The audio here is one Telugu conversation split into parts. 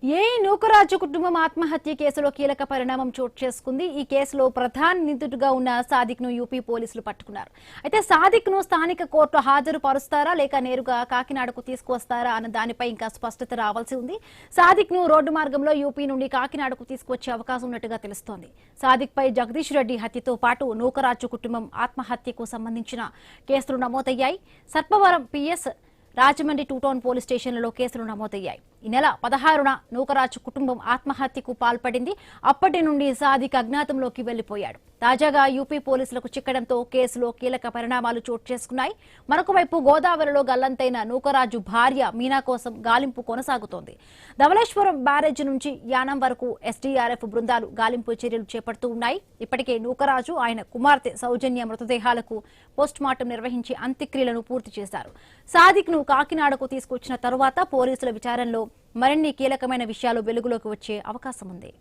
ఏ నూకరాజు కుటుంబం ఆత్మహత్య కేసులో కీలక పరిణామం చోటు చేసుకుంది. ఈ కేసులో ప్రధాన నిందితుడిగా ఉన్న సాదిక్ ను యూపీ పోలీసులు పట్టుకున్నారు. అయితే సాదిక్ ను స్థానిక కోర్టులో హాజరు పరుస్తారా లేక నేరుగా కాకినాడకు తీసుకువస్తారా అన్న దానిపై ఇంకా స్పష్టత రావాల్సి ఉంది. సాదిక్ ను రోడ్డు మార్గంలో యూపీ నుండి కాకినాడకు తీసుకువచ్చే అవకాశం ఉన్నట్టుగా తెలుస్తోంది. సాదిక్ పై జగదీష్ రెడ్డి హత్యతో పాటు నూకరాజు కుటుంబం ఆత్మహత్యకు సంబంధించిన కేసులు నమోదయ్యాయి. Sarpavaram PS Rajahmundry 2 town police స్టేషన్లలో కేసులు నమోదయ్యాయి. ఈ నెల 16న నూకరాజు కుటుంబం ఆత్మహత్యకు పాల్పడింది. అప్పటి నుండి సాదిక్ అజ్ఞాతంలోకి వెళ్లిపోయాడు. తాజాగా యూపీ పోలీసులకు చిక్కడంతో కేసులో కీలక పరిణామాలు చోటు చేసుకున్నాయి. మరొక వైపు గోదావరిలో గల్లంతైన నూకరాజు భార్య మీనా కోసం గాలింపు కొనసాగుతోంది. ధవళేశ్వరం బ్యారేజీ నుంచి యానం వరకు ఎస్డీఆర్ఎఫ్ బృందాలు గాలింపు చర్యలు చేపడుతూ ఉన్నాయి. ఇప్పటికే నూకరాజు ఆయన కుమార్తె సౌజన్య మృతదేహాలకు పోస్టుమార్టం నిర్వహించి అంత్యక్రియలను పూర్తి చేశారు. సాదిక్ ను కాకినాడకు తీసుకొచ్చిన తరువాత పోలీసుల విచారణలో మరిన్ని కీలకమైన విషయాలు వెలుగులోకి వచ్చే అవకాశం ఉంది.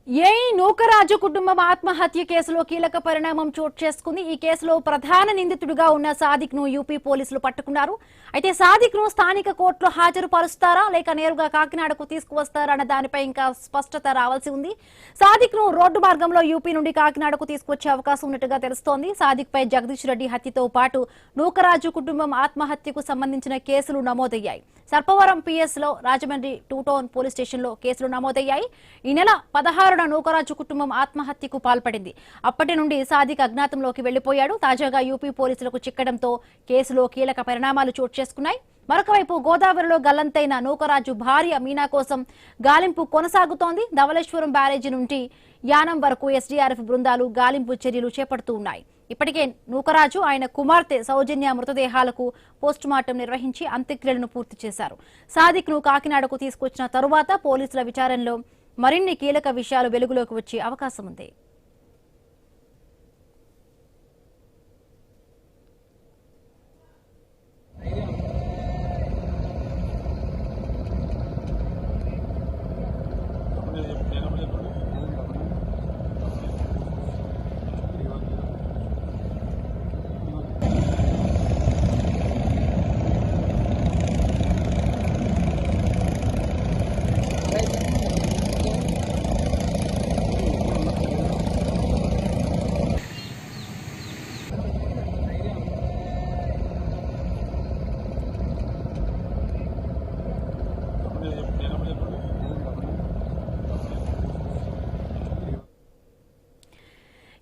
ఏ నూకరాజు కుటుంబం ఆత్మహత్య కేసులో కీలక పరిణామం చోటు చేసుకుంది. ఈ కేసులో ప్రధాన నిందితుడిగా ఉన్న సాదిక్ ను యూపీ పోలీసులు పట్టుకున్నారు. అయితే సాదిక్ ను స్థానిక కోర్టులో హాజరు పరుస్తారా లేక నేరుగా కాకినాడకు తీసుకువస్తారా అన్న దానిపై ఇంకా స్పష్టత రావాల్సి ఉంది. సాదిక్ ను రోడ్డు మార్గంలో యూపీ నుండి కాకినాడకు తీసుకొచ్చే అవకాశం ఉన్నట్టుగా తెలుస్తోంది. సాదిక్ పై జగదీష్ రెడ్డి హత్యతో పాటు నూకరాజు కుటుంబం ఆత్మహత్యకు సంబంధించిన కేసులు నమోదయ్యాయి. సర్పవరం పిఎస్ లో రాజమండ్రి 2 టౌన్ పోలీస్ స్టేషన్ లో కేసులు నమోదయ్యాయి. ఈ నెల 16న నూకరాజు కుటుంబం ఆత్మహత్యకు పాల్పడింది. అప్పటి నుండి సాదిక్ అజ్ఞాతంలోకి వెళ్లిపోయాడు. తాజాగా యూపీ పోలీసులకు చిక్కడంతో కేసులో కీలక పరిణామాలు చోటు చేసుకున్నాయి. మరొక వైపు గోదావరిలో గల్లంతైన నూకరాజు భార్య మీనా కోసం గాలింపు కొనసాగుతోంది. ధవళేశ్వరం బ్యారేజీ నుండి యానం వరకు ఎస్డీఆర్ఎఫ్ బృందాలు గాలింపు చర్యలు చేపడుతూ ఉన్నాయి. ఇప్పటికే నూకరాజు ఆయన కుమార్తె సౌజన్య మృతదేహాలకు పోస్టుమార్టం నిర్వహించి అంత్యక్రియలను పూర్తి చేశారు. సాదిక్ ను కాకినాడకు తీసుకొచ్చిన తరువాత పోలీసుల విచారణలో మరిన్ని కీలక విషయాలు వెలుగులోకి వచ్చే అవకాశం ఉంది.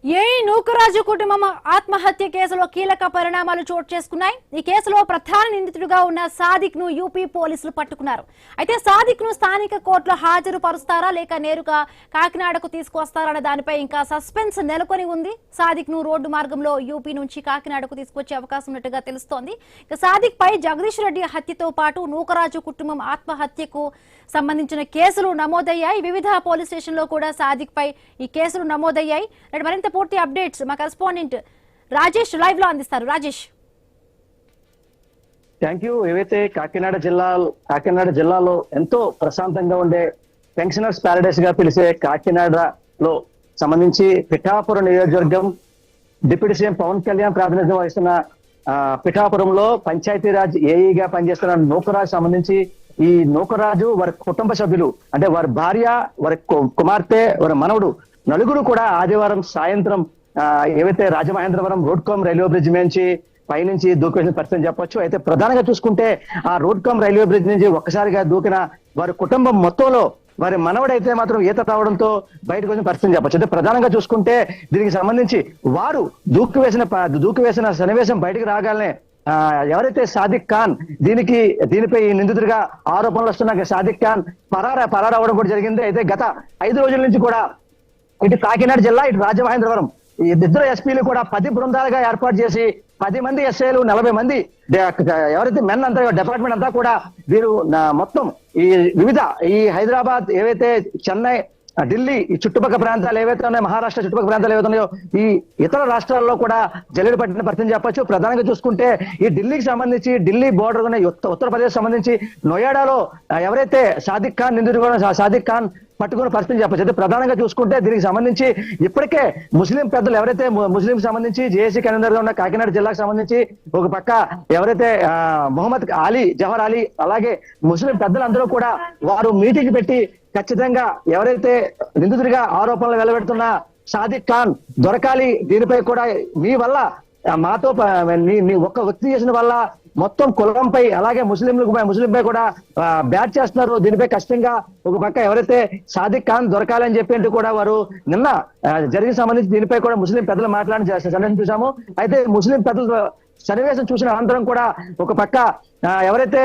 ఏ నూకరాజు కుటుంబం ఆత్మహత్య కేసులో కీలక పరిణామాలు చోటు చేసుకున్నాయి. ఈ కేసులో ప్రధాన నిందితుడిగా ఉన్న సాదిక్ ను యూపీ పోలీసులు పట్టుకున్నారు. అయితే సాదిక్ ను స్థానిక కోర్టులో హాజరు పరుస్తారా లేక నేరుగా కాకినాడకు తీసుకువస్తారన్న దానిపై ఇంకా సస్పెన్స్ నెలకొని ఉంది. సాదిక్ ను రోడ్డు మార్గంలో యూపీ నుంచి కాకినాడకు తీసుకొచ్చే అవకాశం ఉన్నట్టుగా తెలుస్తోంది. ఇక సాదిక్ పై జగదీష్ రెడ్డి హత్యతో పాటు నూకరాజు కుటుంబం ఆత్మహత్యకు సంబంధించిన కేసులు నమోదయ్యాయి. వివిధ పోలీస్ స్టేషన్ లో కూడా సాదిక్ పై ఈ కేసులు నమోదయ్యాయి. మరింత పూర్తి అప్డేట్స్ మా కరెస్పాండెంట్ రాజేష్ లైవ్ లో అందిస్తారు. Rajesh, thank you. ఏవైతే కాకినాడ జిల్లాలో ఎంతో ప్రశాంతంగా ఉండే పెన్షనర్స్ ప్యారడైస్ గా పిలిచే కాకినాడలో సంబంధించి పిఠాపురం నియోజకవర్గం డిప్యూటీ సీఎం పవన్ కళ్యాణ్ ప్రాతినిధ్యం వహిస్తున్న పిఠాపురంలో పంచాయతీరాజ్ ఏఈగా పనిచేస్తున్న నూకరాజు సంబంధించి ఈ నూకరాజు వారి కుటుంబ సభ్యులు అంటే వారి భార్య, వారి కుమార్తె, వారి మనవడు నలుగురు కూడా ఆదివారం సాయంత్రం ఏవైతే రాజమహేంద్రవరం రోడ్కోమ్ రైల్వే బ్రిడ్జ్ నుంచి పైనుంచి దూకేసిన పరిస్థితి చెప్పొచ్చు. అయితే ప్రధానంగా చూసుకుంటే ఆ రోడ్కోమ్ రైల్వే బ్రిడ్జ్ నుంచి ఒక్కసారిగా దూకిన వారి కుటుంబం మొత్తంలో వారి మనవడైతే మాత్రం ఈత రావడంతో బయటకు వచ్చిన పరిస్థితి చెప్పొచ్చు. అయితే ప్రధానంగా చూసుకుంటే దీనికి సంబంధించి వారు దూకివేసిన సన్నివేశం బయటకు రాగానే ఎవరైతే సాదిక్ ఖాన్ దీనిపై నిందితుడిగా ఆరోపణలు వస్తున్న సాదిక్ ఖాన్ పరారవడం కూడా జరిగింది. అయితే గత 5 రోజుల నుంచి కూడా ఇటు కాకినాడ జిల్లా, ఇటు రాజమహేంద్రవరం ఈ ఇద్దరు ఎస్పీలు కూడా 10 బృందాలుగా ఏర్పాటు చేసి 10 మంది ఎస్ఐలు 40 మంది ఎవరైతే మెన్ అంతా డిపార్ట్మెంట్ అంతా కూడా వీరు మొత్తం ఈ వివిధ ఈ హైదరాబాద్ ఏవైతే చెన్నై ఢిల్లీ ఈ చుట్టుపక్కల ప్రాంతాలు ఏవైతే ఉన్నాయో, మహారాష్ట్ర చుట్టుపక్కల ప్రాంతాలు ఏవైతే ఉన్నాయో ఈ ఇతర రాష్ట్రాల్లో కూడా జల్లెడ పట్టిన పరిస్థితి చెప్పొచ్చు. ప్రధానంగా చూసుకుంటే ఈ ఢిల్లీకి సంబంధించి ఢిల్లీ బోర్డర్ ఉన్న ఉత్తరప్రదేశ్ సంబంధించి నోయాడాలో ఎవరైతే సాదిక్ ఖాన్ నిందితుడు సాదిక్ ఖాన్ పట్టుకున్న పరిస్థితి చెప్పచ్చు. అయితే ప్రధానంగా చూసుకుంటే దీనికి సంబంధించి ఇప్పటికే ముస్లిం పెద్దలు ఎవరైతే ముస్లిం సంబంధించి జేఏసీ కన్వీనర్ గా ఉన్న కాకినాడ జిల్లాకు సంబంధించి ఒక పక్క ఎవరైతే మొహమ్మద్ అలీ జవహర్ అలీ అలాగే ముస్లిం పెద్దలందరూ కూడా వారు మీటింగ్ పెట్టి ఖచ్చితంగా ఎవరైతే నిందితుడిగా ఆరోపణలు వెలువెడుతున్న సాదిక్ ఖాన్ దొరకాలి, దీనిపై కూడా మీ వల్ల మాతో నీ ఒక్క వ్యక్తి చేసిన వల్ల మొత్తం కులంపై అలాగే ముస్లింపై కూడా బ్యాట్ చేస్తున్నారు, దీనిపై కష్టంగా ఒక పక్క ఎవరైతే సాదిక్ ఖాన్ దొరకాలని చెప్పి కూడా వారు నిన్న జరిగిన సంబంధించి దీనిపై కూడా ముస్లిం పెద్దలు మాట్లాడిన సన్నివేశం చూసాము. అయితే ముస్లిం పెద్దలు సన్నివేశం చూసిన అనంతరం కూడా ఒక పక్క ఎవరైతే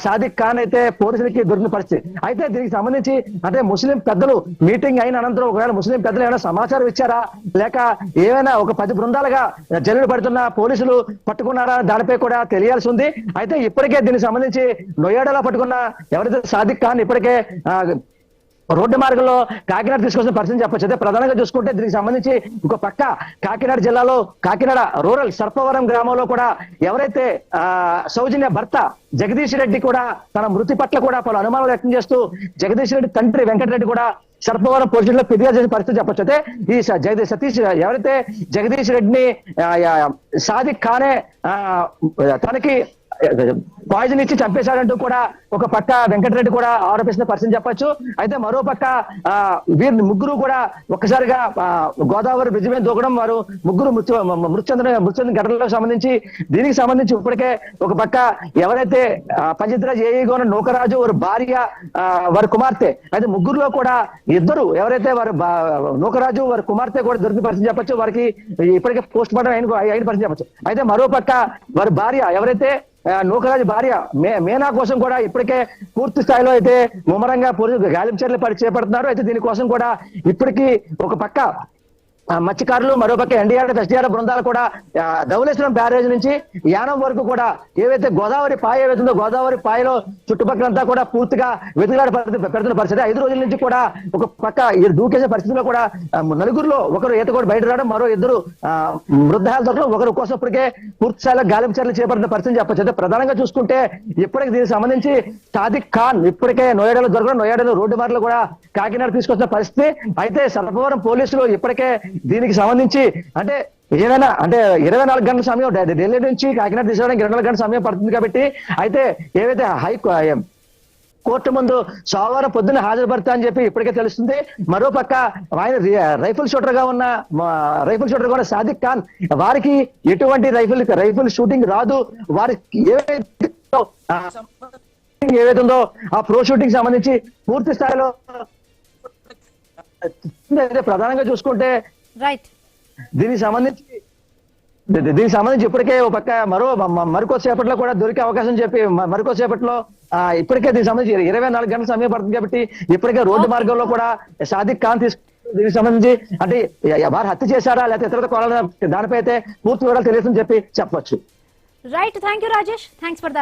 సాదిక్ ఖాన్ అయితే పోలీసులకి దొరికిన పరిస్థితి. అయితే దీనికి సంబంధించి అంటే ముస్లిం పెద్దలు మీటింగ్ అయిన అనంతరం ఒకవేళ ముస్లిం పెద్దలు ఏమైనా సమాచారం ఇచ్చారా, లేక ఏమైనా ఒక 10 బృందాలుగా జల్లెడ పడుతున్న పోలీసులు పట్టుకున్నారా, దానిపై కూడా తెలియాల్సి ఉంది. అయితే ఇప్పటికే దీనికి సంబంధించి నోయాడాలో పట్టుకున్న ఎవరైతే సాదిక్ ఖాన్ ఇప్పటికే రోడ్డు మార్గంలో కాకినాడ తీసుకొచ్చిన పరిస్థితి చెప్పొచ్చు. అయితే ప్రధానంగా చూసుకుంటే దీనికి సంబంధించి ఇంకో పక్క కాకినాడ జిల్లాలో కాకినాడ రూరల్ సర్పవరం గ్రామంలో కూడా ఎవరైతే సౌజన్య భర్త జగదీష్ రెడ్డి కూడా తన మృతి పట్ల కూడా పలు అనుమానాలు వ్యక్తం చేస్తూ జగదీష్ రెడ్డి తండ్రి వెంకటరెడ్డి కూడా సర్పవరం పోలీసులో ఫిర్యాదు చేసిన పరిస్థితి చెప్పొచ్చు. అయితే ఈ సతీష్ ఎవరైతే జగదీష్ రెడ్డిని సాదిక్ ఖానే తనకి పాయిజన్ ఇచ్చి చంపేశాడంటూ కూడా ఒక పక్క వెంకటరెడ్డి కూడా ఆరోపిస్తున్న పరిస్థితి చెప్పొచ్చు. అయితే మరో పక్క వీరిని ముగ్గురు కూడా ఒక్కసారిగా గోదావరి బ్రిడ్జి మీద దూకడం, వారు ముగ్గురు మృతి ఘటనలకు సంబంధించి దీనికి సంబంధించి ఇప్పటికే ఒక పక్క ఎవరైతే పంచాయతీరాజ్ ఏఈగా ఉన్న నూకరాజు వారి భార్య వారి కుమార్తె, అయితే ముగ్గురులో కూడా ఇద్దరు ఎవరైతే వారి నూకరాజు వారి కుమార్తె కూడా దొరికిన పరిస్థితి చెప్పొచ్చు. వారికి ఇప్పటికే పోస్ట్ మార్టం అయిన పరిస్థితి చెప్పొచ్చు. అయితే మరో పక్క వారి భార్య ఎవరైతే నూకరాజు భార్య మేనా కోసం కూడా ఇప్పటికే పూర్తి స్థాయిలో అయితే ముమ్మరంగా పోలీసులు గాలింపు చర్యలు చేపడుతున్నారు. అయితే దీనికోసం కూడా ఇప్పటికీ ఒక పక్క మత్స్యకారులు మరోపక్క ఎన్డీఆర్ఎఫ్ ఎస్డీఆర్ఎఫ్ బృందాలు కూడా ధవళేశ్వరం బ్యారేజ్ నుంచి యానం వరకు కూడా ఏవైతే గోదావరి పాయ ఏవైతుందో గోదావరి పాయలో చుట్టుపక్కలంతా కూడా పూర్తిగా వెతుకులాడ పెడుతున్న పరిస్థితి. 5 రోజుల నుంచి కూడా ఒక పక్క దూకేసే పరిస్థితిలో కూడా నలుగురులో ఒకరు ఈత కూడా బయట రావడం, మరో 2 మృతదేహాలు దొరకడం, ఒకరు కోసం ఇప్పటికే పూర్తి స్థాయిలో గాలింపు చర్యలు చేపడుతున్న పరిస్థితి చెప్పొచ్చు. అయితే ప్రధానంగా చూసుకుంటే ఇప్పటికి దీనికి సంబంధించి సాదిక్ ఖాన్ ఇప్పటికే నోయాడాలో దొరకడం, నోయాడాలో రోడ్డు మార్గంలో కూడా కాకినాడ తీసుకొచ్చిన పరిస్థితి. అయితే సర్పవరం పోలీసులు ఇప్పటికే దీనికి సంబంధించి అంటే ఏదైనా అంటే 24 గంటల సమయం ఢిల్లీ నుంచి కాకినాడ తీసుకోవడానికి 24 గంటల సమయం పడుతుంది కాబట్టి అయితే ఏవైతే కోర్టు ముందు సోమవారం పొద్దున్న హాజరుపడతా అని చెప్పి ఇప్పటికే తెలుస్తుంది. మరో పక్క ఆయన రైఫిల్ షూటర్ గా ఉన్న సాదిక్ ఖాన్ వారికి ఎటువంటి రైఫిల్ షూటింగ్ రాదు, వారికి ఏవైతుందో ఆ ప్రో షూటింగ్ సంబంధించి పూర్తి స్థాయిలో ప్రధానంగా చూసుకుంటే దీనికి సంబంధించి ఇప్పటికే ఒక పక్క మరికొద్దిసేపట్లో కూడా దొరికే అవకాశం చెప్పి మరికొద్దిసేపట్లో ఇప్పటికే దీనికి సంబంధించి 24 గంటల సమయం పడుతుంది కాబట్టి ఇప్పటికే రోడ్డు మార్గంలో కూడా సాదిక్ ఖాన్ దీనికి సంబంధించి అంటే వారు హత్య చేశారా లేకపోతే ఇతర కోణాల దానిపై అయితే పూర్తి వివరాలు తెలియదని చెప్పి చెప్పొచ్చు. Right, thank you Rajesh, thanks for